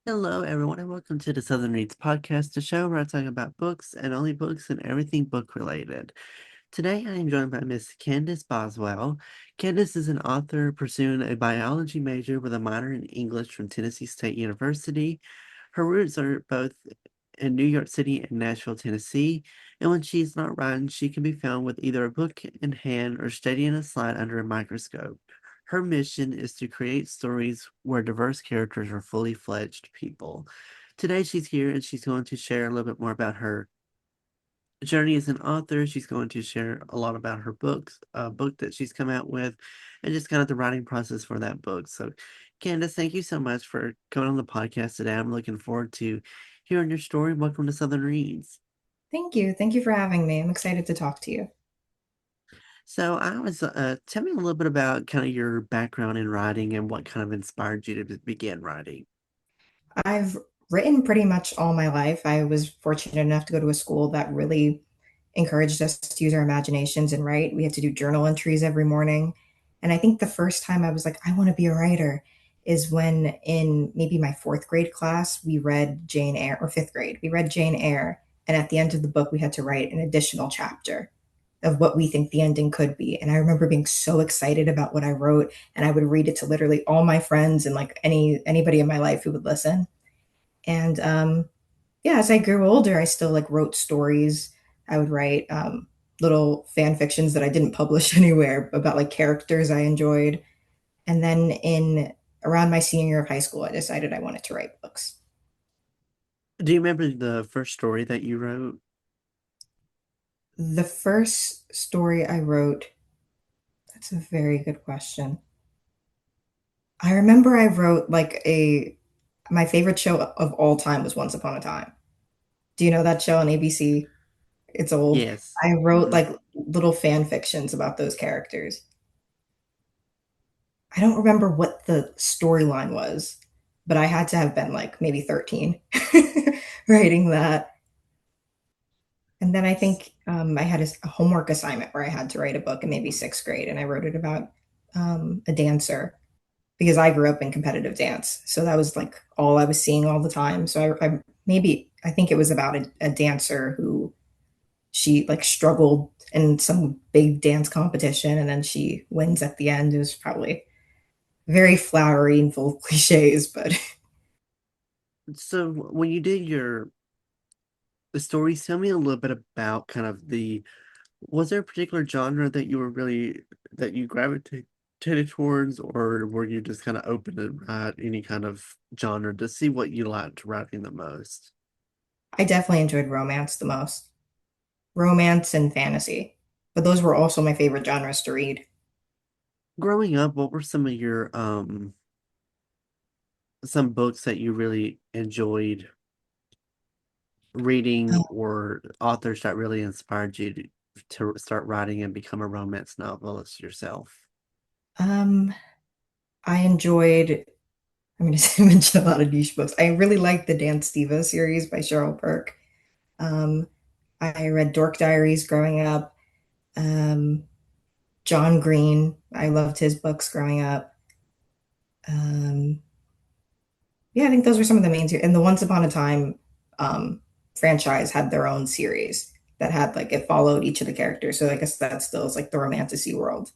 Hello, everyone, and welcome to the Southern Reads podcast, the show where I talk about books and only books and everything book related. Today, I am joined by Miss Candace Boswell. Candace is an author pursuing a biology major with a minor in English from Tennessee State University. Her roots are both in New York City and Nashville, Tennessee, and when she's not writing, she can be found with either a book in hand or studying a slide under a microscope. Her mission is to create stories where diverse characters are fully fledged people. Today, she's here and she's going to share a little bit more about her journey as an author. She's going to share a lot about her books, a book that she's come out with, and just kind of the writing process for that book. So, Candace, thank you so much for coming on the podcast today. I'm looking forward to hearing your story. Welcome to Southern Reads. Thank you. Thank you for having me. I'm excited to talk to you. So, tell me a little bit about kind of your background in writing and what kind of inspired you to begin writing. I've written pretty much all my life. I was fortunate enough to go to a school that really encouraged us to use our imaginations and write. We had to do journal entries every morning. And I think the first time I was like, I want to be a writer is when in maybe my fourth grade class, we read Jane Eyre, or fifth grade, we read Jane Eyre. And at the end of the book, we had to write an additional chapter of what we think the ending could be. And I remember being so excited about what I wrote, and I would read it to literally all my friends and like anybody in my life who would listen. And yeah, as I grew older, I still like wrote stories. I would write little fan fictions that I didn't publish anywhere about like characters I enjoyed. And then in around my senior year of high school, I decided I wanted to write books. Do you remember the first story that you wrote? The first story I wrote, that's a very good question. I remember I wrote like a my favorite show of all time was Once Upon a Time. Do you know that show on ABC? It's old. Yes. I wrote Mhm. like little fan fictions about those characters. I don't remember what the storyline was, but I had to have been like maybe 13 writing that. And then I think I had a homework assignment where I had to write a book in maybe sixth grade, and I wrote it about a dancer because I grew up in competitive dance. So that was like all I was seeing all the time. So I think it was about a dancer who she like struggled in some big dance competition and then she wins at the end. It was probably very flowery and full of cliches, but So when you did your the stories, tell me a little bit about kind of was there a particular genre that you were really that you gravitated towards, or were you just kind of open to write any kind of genre to see what you liked writing the most? I definitely enjoyed romance the most. Romance and fantasy. But those were also my favorite genres to read. Growing up, what were some of your some books that you really enjoyed reading or authors that really inspired you to start writing and become a romance novelist yourself? Um, I enjoyed, I'm going to mention a lot of niche books. I really liked the Dance Diva series by Cheryl Burke. Um, I read Dork Diaries growing up. Um, John Green, I loved his books growing up. Um, yeah, I think those were some of the main two. And the Once Upon a Time franchise had their own series that had like it followed each of the characters. So I guess that still is like the romantasy world.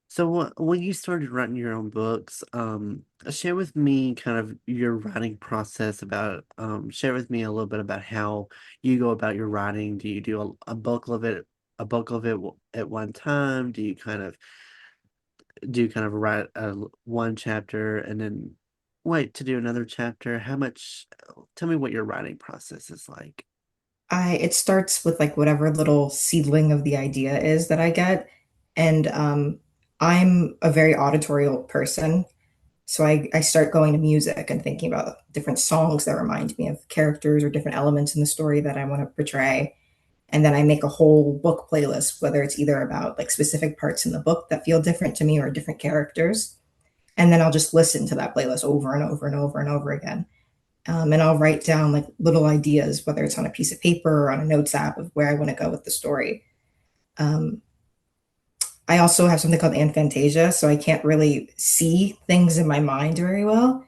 So when you started writing your own books, share with me kind of your writing process about, share with me a little bit about how you go about your writing. Do you do a book of it at one time? Do you kind of write one chapter and then wait to do another chapter? Tell me what your writing process is like. I it starts with like whatever little seedling of the idea is that I get. And I'm a very auditorial person. So I start going to music and thinking about different songs that remind me of characters or different elements in the story that I want to portray. And then I make a whole book playlist, whether it's either about like specific parts in the book that feel different to me or different characters. And then I'll just listen to that playlist over and over and over and over again. And I'll write down like little ideas, whether it's on a piece of paper or on a notes app of where I want to go with the story. Um, I also have something called aphantasia, so I can't really see things in my mind very well.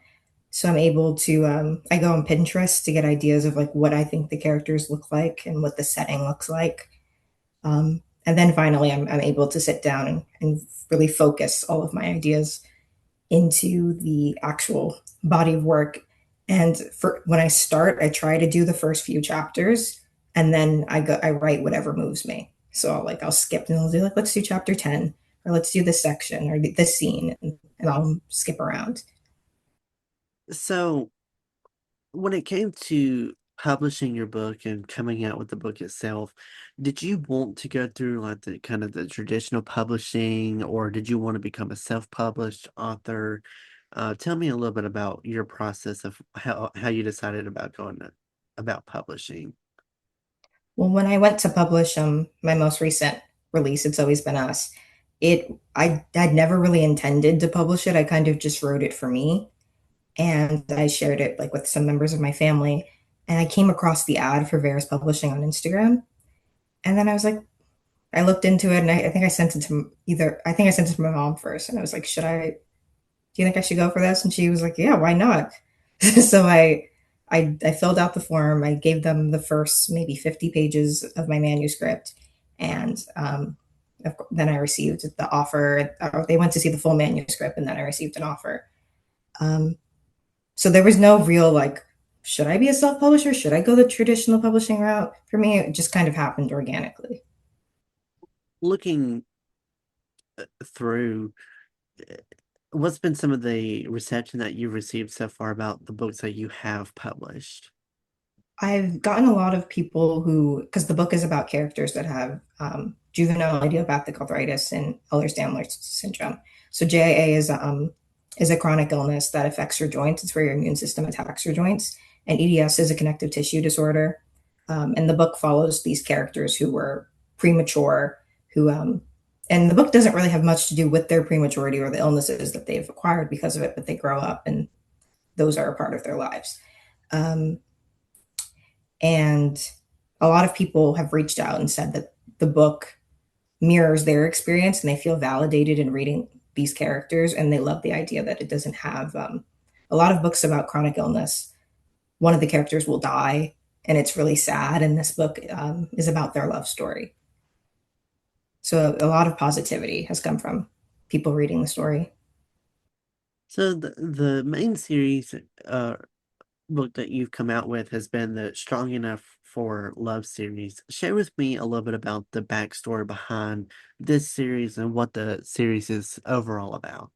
So I'm able to I go on Pinterest to get ideas of like what I think the characters look like and what the setting looks like. And then finally I'm able to sit down and really focus all of my ideas into the actual body of work. And for when I start, I try to do the first few chapters and then I write whatever moves me. So I'll skip and I'll do like let's do chapter 10 or let's do this section or this scene and I'll skip around. So, when it came to publishing your book and coming out with the book itself, did you want to go through like the kind of the traditional publishing, or did you want to become a self-published author? Tell me a little bit about your process of how you decided about about publishing. Well, when I went to publish my most recent release, It's Always Been Us, I had never really intended to publish it. I kind of just wrote it for me and I shared it like with some members of my family. And I came across the ad for Varus Publishing on Instagram. And then I was like, I looked into it and I think I sent it to I think I sent it to my mom first. And I was like, do you think I should go for this? And she was like, yeah, why not? So I filled out the form. I gave them the first maybe 50 pages of my manuscript. And then I received the offer. They went to see the full manuscript and then I received an offer. Um, so there was no real like, should I be a self publisher? Should I go the traditional publishing route? For me, it just kind of happened organically. Looking through, uh, what's been some of the reception that you've received so far about the books that you have published? I've gotten a lot of people who, because the book is about characters that have juvenile idiopathic arthritis and Ehlers-Danlos syndrome. So JIA is a chronic illness that affects your joints. It's where your immune system attacks your joints, and EDS is a connective tissue disorder. And the book follows these characters who were premature, who and the book doesn't really have much to do with their prematurity or the illnesses that they've acquired because of it, but they grow up and those are a part of their lives. Um, and a lot of people have reached out and said that the book mirrors their experience and they feel validated in reading these characters. And they love the idea that it doesn't have a lot of books about chronic illness. One of the characters will die and it's really sad. And this book is about their love story. So a lot of positivity has come from people reading the story. So the main series book that you've come out with has been the Strong Enough for Love series. Share with me a little bit about the backstory behind this series and what the series is overall about.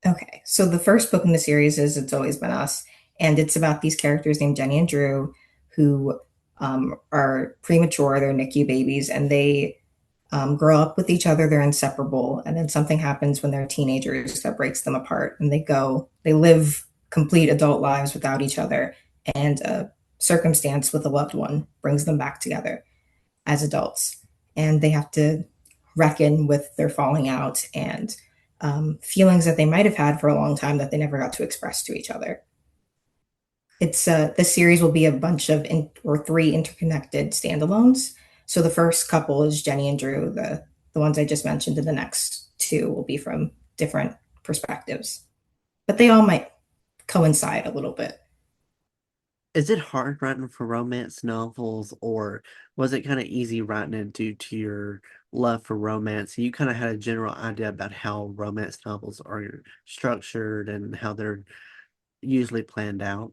Okay, so the first book in the series is It's Always Been Us, and it's about these characters named Jenny and Drew who are premature, they're NICU babies, and they grow up with each other, they're inseparable, and then something happens when they're teenagers that breaks them apart, and they live complete adult lives without each other, and a circumstance with a loved one brings them back together as adults, and they have to reckon with their falling out and feelings that they might have had for a long time that they never got to express to each other. It's this series will be a bunch of or three interconnected standalones. So the first couple is Jenny and Drew, the ones I just mentioned, and the next two will be from different perspectives, but they all might coincide a little bit. Is it hard writing for romance novels, or was it kind of easy writing it due to your love for romance? You kind of had a general idea about how romance novels are structured and how they're usually planned out.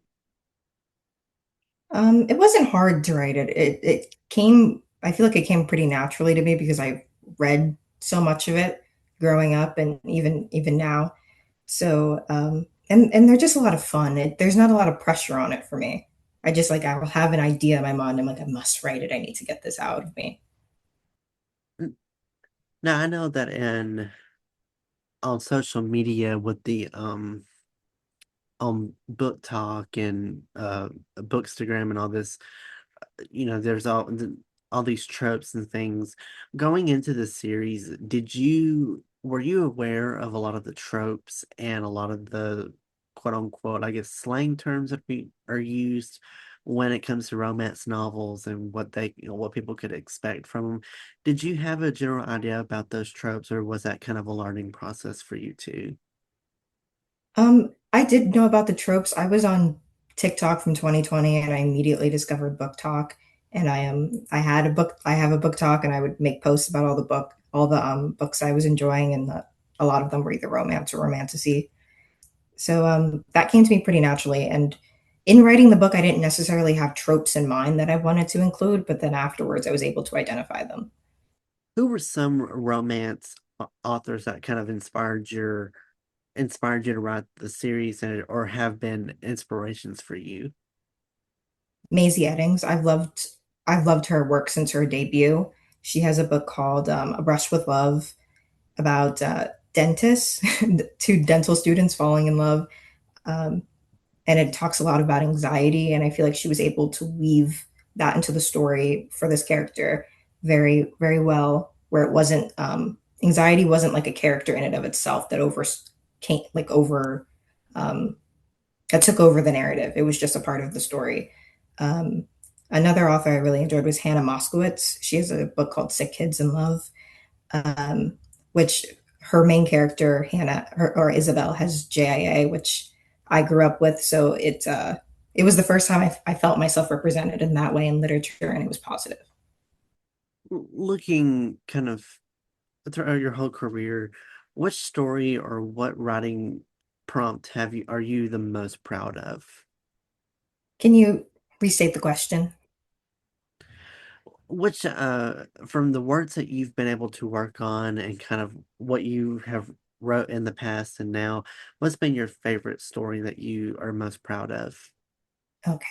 It wasn't hard to write it. It came. I feel like it came pretty naturally to me because I read so much of it growing up and even now. So and they're just a lot of fun. There's not a lot of pressure on it for me. I just like I will have an idea in my mind. I'm like I must write it. I need to get this out of me. N- Now I know that in on social media with the on book talk and bookstagram and all this, there's all these tropes and things. Going into the series, were you aware of a lot of the tropes and a lot of the quote unquote, I guess, slang terms that we are used when it comes to romance novels and what people could expect from them? Did you have a general idea about those tropes, or was that kind of a learning process for you too? I did know about the tropes. I was on TikTok from 2020 and I immediately discovered Book Talk. And I have a book talk and I would make posts about all the books I was enjoying and a lot of them were either romance or romantasy. So that came to me pretty naturally. And in writing the book, I didn't necessarily have tropes in mind that I wanted to include, but then afterwards I was able to identify them. Who were some romance authors that kind of inspired you to write the series and or have been inspirations for you? Maisie Eddings, I've loved her work since her debut. She has a book called A Brush with Love about dentists, two dental students falling in love. Um, and it talks a lot about anxiety. And I feel like she was able to weave that into the story for this character very, very well, where it wasn't, anxiety wasn't like a character in and of itself that came, like over, um, that took over the narrative. It was just a part of the story. Um, Another author I really enjoyed was Hannah Moskowitz. She has a book called Sick Kids in Love, um, which her main character or Isabel has JIA, which I grew up with. So it was the first time I felt myself represented in that way in literature, and it was positive. Looking kind of throughout your whole career, which story or what writing prompt have you are you the most proud of? Can you restate the question? Which from the words that you've been able to work on and kind of what you have wrote in the past and now, what's been your favorite story that you are most proud of? Okay.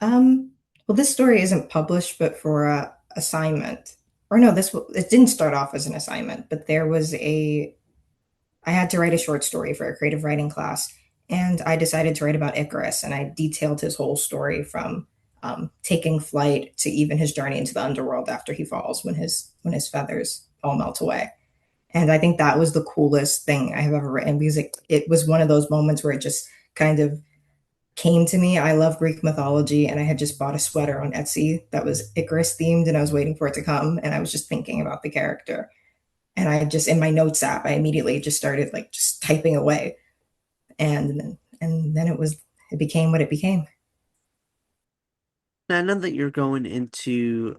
Um, well, this story isn't published, but for a assignment, or no, it didn't start off as an assignment, but I had to write a short story for a creative writing class, and I decided to write about Icarus, and I detailed his whole story from taking flight to even his journey into the underworld after he falls when his feathers all melt away. And I think that was the coolest thing I have ever written because it was one of those moments where it just kind of came to me. I love Greek mythology, and I had just bought a sweater on Etsy that was Icarus themed, and I was waiting for it to come, and I was just thinking about the character. And I just in my notes app, I immediately just started like just typing away, and then it became what it became. Now, I know that you're going into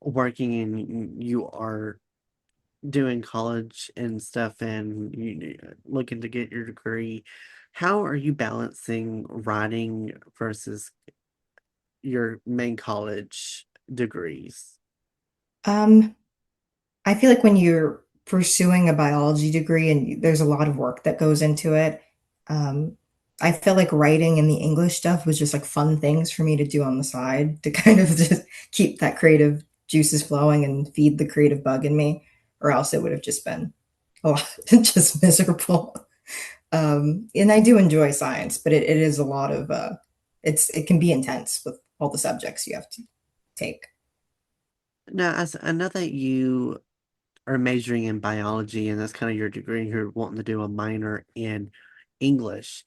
working and you are doing college and stuff and you looking to get your degree. How are you balancing writing versus your main college degrees? Um, I feel like when you're pursuing a biology degree and there's a lot of work that goes into it, um, I felt like writing and the English stuff was just like fun things for me to do on the side to kind of just keep that creative juices flowing and feed the creative bug in me, or else it would have just been a lot just miserable. And I do enjoy science, but it is a lot of it can be intense with all the subjects you have to take. Now, as I know that you are majoring in biology and that's kind of your degree, and you're wanting to do a minor in English.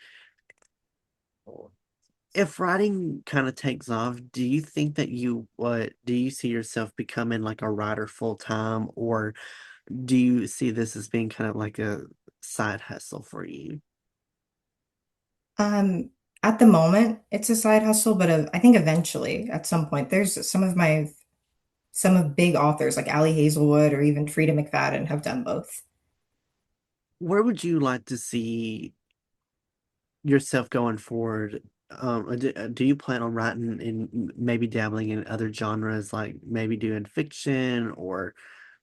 If writing kind of takes off, do you think that do you see yourself becoming like a writer full time, or do you see this as being kind of like a side hustle for you? Um, at the moment, it's a side hustle, but I think eventually, at some point, there's some of big authors like Ali Hazelwood or even Frida McFadden have done both. Where would you like to see yourself going forward? Do you plan on writing and maybe dabbling in other genres, like maybe doing fiction or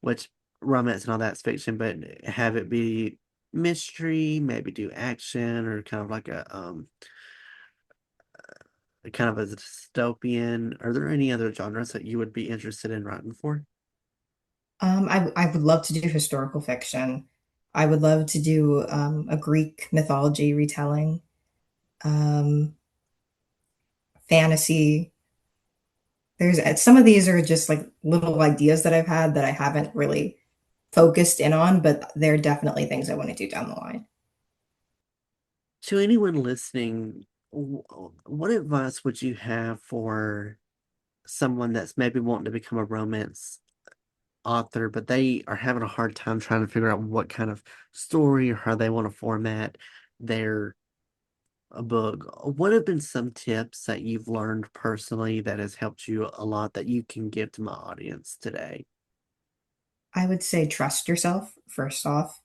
which romance and all that's fiction, but have it be mystery, maybe do action or kind of like a kind of a dystopian. Are there any other genres that you would be interested in writing for? I would love to do historical fiction. I would love to do a Greek mythology retelling, um, fantasy. Some of these are just like little ideas that I've had that I haven't really focused in on, but they're definitely things I want to do down the line. To anyone listening, what advice would you have for someone that's maybe wanting to become a romance author, but they are having a hard time trying to figure out what kind of story or how they want to format? their book, what have been some tips that you've learned personally that has helped you a lot that you can give to my audience today? I would say trust yourself first off.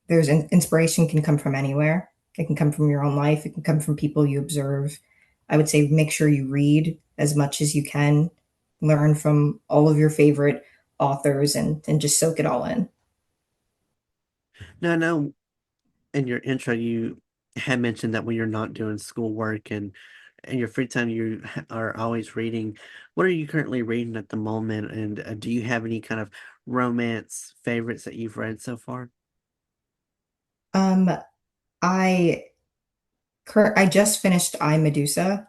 There's inspiration can come from anywhere. It can come from your own life. It can come from people you observe. I would say make sure you read as much as you can, learn from all of your favorite authors, and just soak it all in. Now, I know in your intro you had mentioned that when you're not doing schoolwork and your free time, you are always reading. What are you currently reading at the moment? And do you have any kind of romance favorites that you've read so far? Um, I I just finished I Medusa,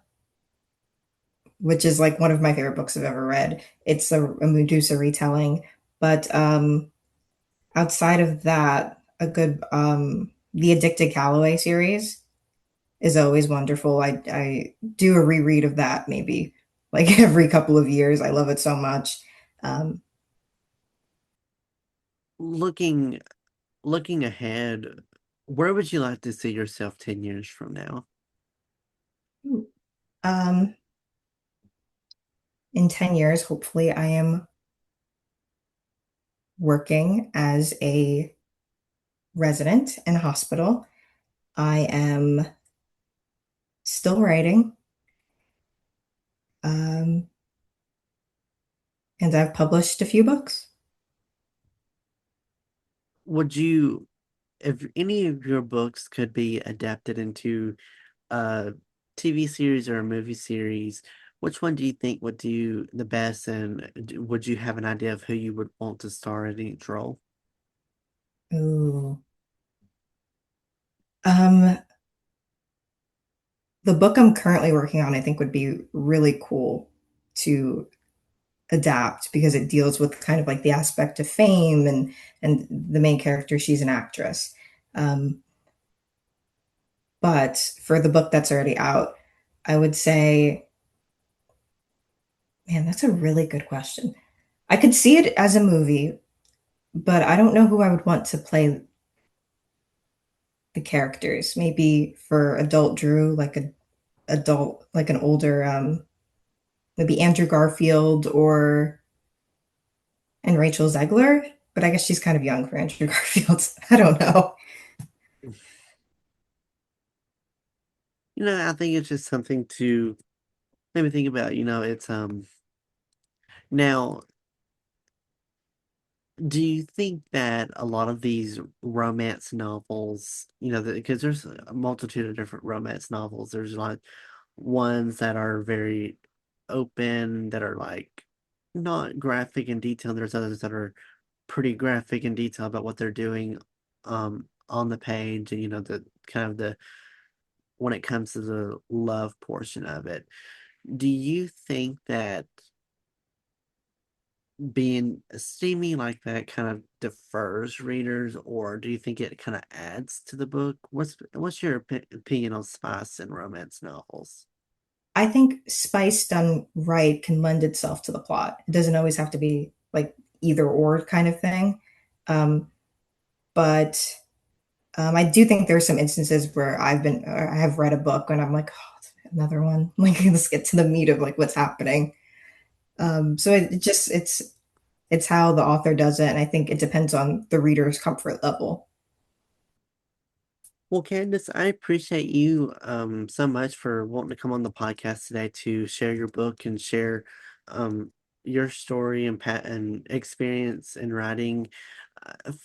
which is like one of my favorite books I've ever read. It's a Medusa retelling, but outside of that, a good the Addicted Calloway series is always wonderful. I do a reread of that maybe like every couple of years. I love it so much. Um, Looking looking ahead, where would you like to see yourself 10 years from now? um, in 10 years, hopefully, I am working as a resident in a hospital. I am still writing, um, and I've published a few books. Would you, if any of your books could be adapted into a TV series or a movie series, which one do you think would do the best? And would you have an idea of who you would want to star in each role? Ooh. Um, the book I'm currently working on, I think, would be really cool to adapt because it deals with kind of like the aspect of fame and the main character, she's an actress. Um, but for the book that's already out, I would say, man, that's a really good question. I could see it as a movie, but I don't know who I would want to play the characters. Maybe for adult Drew, like a adult, like an older, maybe Andrew Garfield or and Rachel Zegler. But I guess she's kind of young for Andrew Garfield. I don't know. I think it's just something to maybe think about. It's now, do you think that a lot of these romance novels, because there's a multitude of different romance novels, there's like ones that are very open, that are like not graphic in detail. There's others that are pretty graphic in detail about what they're doing on the page, and the kind of the when it comes to the love portion of it. Do you think that being steamy like that kind of defers readers, or do you think it kind of adds to the book? What's your opinion on spice in romance novels? I think spice done right can lend itself to the plot. It doesn't always have to be like either or kind of thing. Um, but I do think there are some instances where I have read a book and I'm like, oh, another one. Like, let's get to the meat of like what's happening. So it just it's how the author does it, and I think it depends on the reader's comfort level. Well, Candace, I appreciate you so much for wanting to come on the podcast today to share your book and share um your story and experience in writing.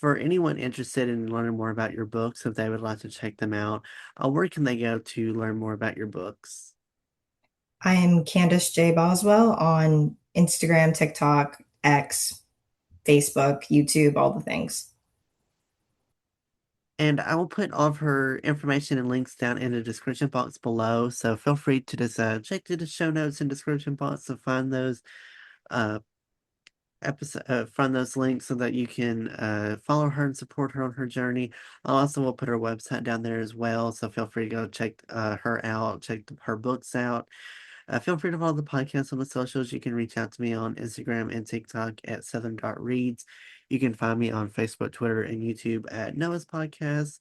For anyone interested in learning more about your books, if they would like to check them out, where can they go to learn more about your books? I am Candace J. Boswell on Instagram, TikTok, X, Facebook, YouTube, all the things. And I will put all of her information and links down in the description box below. So feel free to just check the show notes and description box to find those uh find those links so that you can follow her and support her on her journey. I'll also will put her website down there as well. So feel free to go check her out, check her books out. Feel free to follow the podcast on the socials. You can reach out to me on Instagram and TikTok at Southern Reads. You can find me on Facebook, Twitter, and YouTube at Noah's Podcast.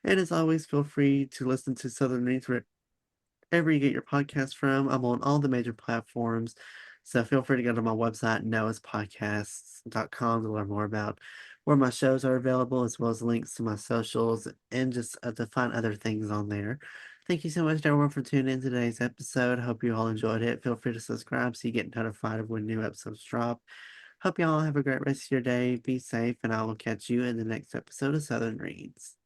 And as always, feel free to listen to Southern Reads wherever you get your podcast from. I'm on all the major platforms. So feel free to go to my website, noahspodcasts.com, to learn more about where my shows are available, as well as links to my socials and just to find other things on there. Thank you so much, everyone, for tuning in today's episode. Hope you all enjoyed it. Feel free to subscribe so you get notified of when new episodes drop. Hope you all have a great rest of your day. Be safe, and I will catch you in the next episode of Southern Reads.